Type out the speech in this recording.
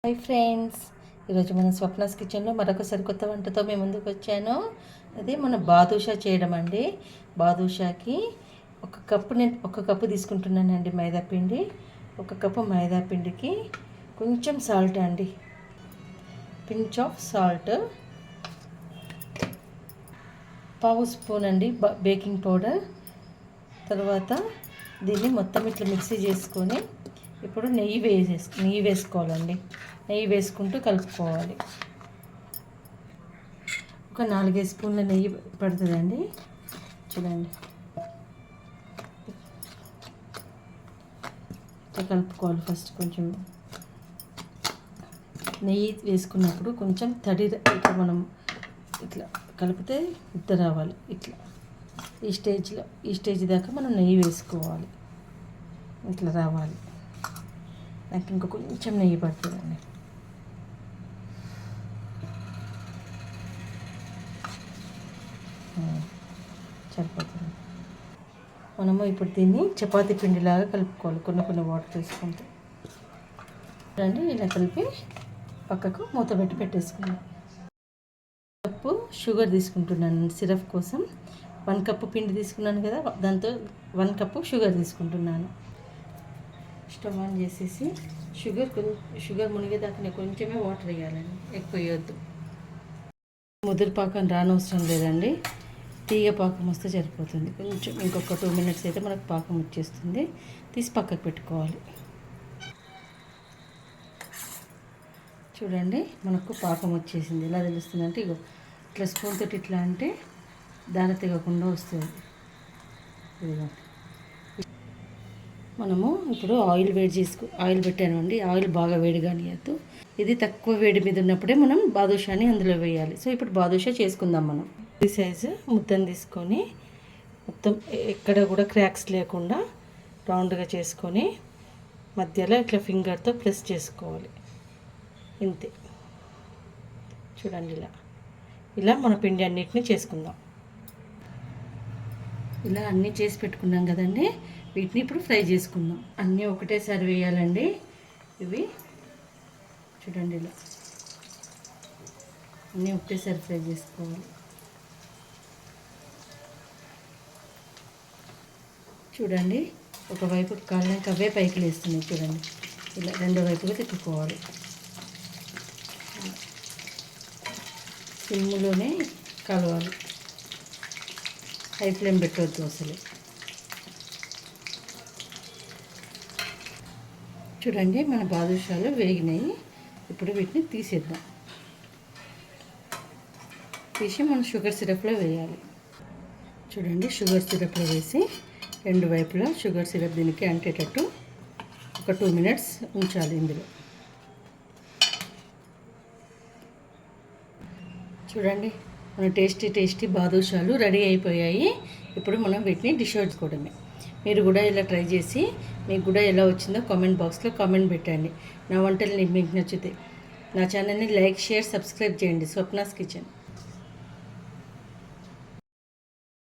Hi friends, ఈరోజు మన స్వప్నాస్ కిచెన్లో మరొక సరికొత్త వంటతో మేము ముందుకు వచ్చాను. అదే మన బాదుషా చేయడం అండి. బాదుషాకి నేను ఒక కప్పు తీసుకుంటున్నానండి మైదాపిండి. ఒక కప్పు మైదాపిండికి కొంచెం సాల్ట్ అండి, పించ్ ఆఫ్ సాల్ట్, పావు స్పూన్ అండి బేకింగ్ పౌడర్. తర్వాత దీన్ని మొత్తం ఇట్లా మిక్సీ చేసుకొని ఇప్పుడు నెయ్యి వేసుకోవాలండి. నెయ్యి వేసుకుంటూ కలుపుకోవాలి. ఒక 4-5 స్పూన్ల నెయ్యి పడుతుందండి. చూడండి, ఇట్లా కలుపుకోవాలి. ఫస్ట్ కొంచెం నెయ్యి వేసుకున్నప్పుడు కొంచెం తడి ఇట్లా మనం ఇట్లా కలిపితే ముద్ద రావాలి. ఇట్లా ఈ స్టేజ్ దాకా మనం నెయ్యి వేసుకోవాలి. ఇట్లా రావాలి. నాకు ఇంకా కొంచెం నెయ్యి పడుతుందండి. సరిపోతుంది. మనము ఇప్పుడు దీన్ని చపాతీ పిండిలాగా కలుపుకోవాలి. కొన్ని వాటర్ తీసుకుంటే రండి. ఇలా కలిపి పక్కకు మూత పెట్టి పెట్టేసుకుందాం. కప్పు షుగర్ తీసుకుంటున్నాను సిరప్ కోసం. 1 కప్పు పిండి తీసుకున్నాను కదా, దాంతో 1 కప్పు షుగర్ తీసుకుంటున్నాను. స్టవ్ ఆన్ చేసేసి షుగర్ మునిగేదాకా కొంచెమే వాటర్ వేయాలండి, ఎక్కువ వేయొద్దు. ముదురు పాకం రానవసరం లేదండి, తీగ పాకం వస్తే సరిపోతుంది. కొంచెం ఇంకొక 2 మినిట్స్ అయితే మనకు పాకం వచ్చేస్తుంది. తీసి పక్కకు పెట్టుకోవాలి. చూడండి, మనకు పాకం వచ్చేసింది. ఎలా తెలుస్తుంది అంటే, ఇట్లా స్పూన్ తోటి ఇట్లా అంటే దాని తెగకుండా వస్తుంది. ఇదిగో మనము ఇప్పుడు ఆయిల్ పెట్టానండి. ఆయిల్ బాగా వేడి కానియద్దు. ఇది తక్కువ వేడి మీద ఉన్నప్పుడే మనం బాదుషాని అందులో వేయాలి. సో ఇప్పుడు బాదుషా చేసుకుందాం. మనం ఈ సైజు ముద్దను తీసుకొని మొత్తం ఎక్కడ కూడా క్రాక్స్ లేకుండా రౌండ్గా చేసుకొని మధ్యలో ఇట్లా ఫింగర్తో ప్రెస్ చేసుకోవాలి. ఇంతే. చూడండి, ఇలా మన పిండి అన్నిటిని చేసుకుందాం. ఇలా అన్నీ చేసి పెట్టుకున్నాం కదండి. వీటిని ఇప్పుడు ఫ్రై చేసుకుందాం. అన్నీ ఒకటేసారి వేయాలండి. ఇవి చూడండి, ఇలా అన్నీ ఒకటేసారి ఫ్రై చేసుకోవాలి. చూడండి, ఒకవైపు కాళ్ళకి అవే పైకి లేస్తున్నాయి. చూడండి, ఇలా రెండో వైపుగా తిప్పుకోవాలి. సిమ్లోనే కలవాలి, హై ఫ్లేమ్ పెట్టవద్దు అసలు. చూడండి, మన బాదుషాలు వేగినాయి. ఇప్పుడు వీటిని తీసేద్దాం. తీసి మనం షుగర్ సిరప్లో వేయాలి. చూడండి, షుగర్ సిరప్లో వేసి 2 వైపులా షుగర్ సిరప్ దీనికి అంటేటట్టు ఒక 2 మినిట్స్ ఉంచాలి. ఇందులో చూడండి, మన టేస్టీ బాదుషాలు రెడీ అయిపోయాయి. ఇప్పుడు మనం వీటిని డిష్ చేసుకోవడమే. మీరు కూడా ఇలా ట్రై చేసి మీకు కూడా ఎలా వచ్చిందో కామెంట్ బాక్స్లో కామెంట్ పెట్టండి. నా వంటలు మీకు నచ్చితే నా ఛానల్ని లైక్, షేర్, సబ్స్క్రైబ్ చేయండి. స్వప్నాస్ కిచెన్.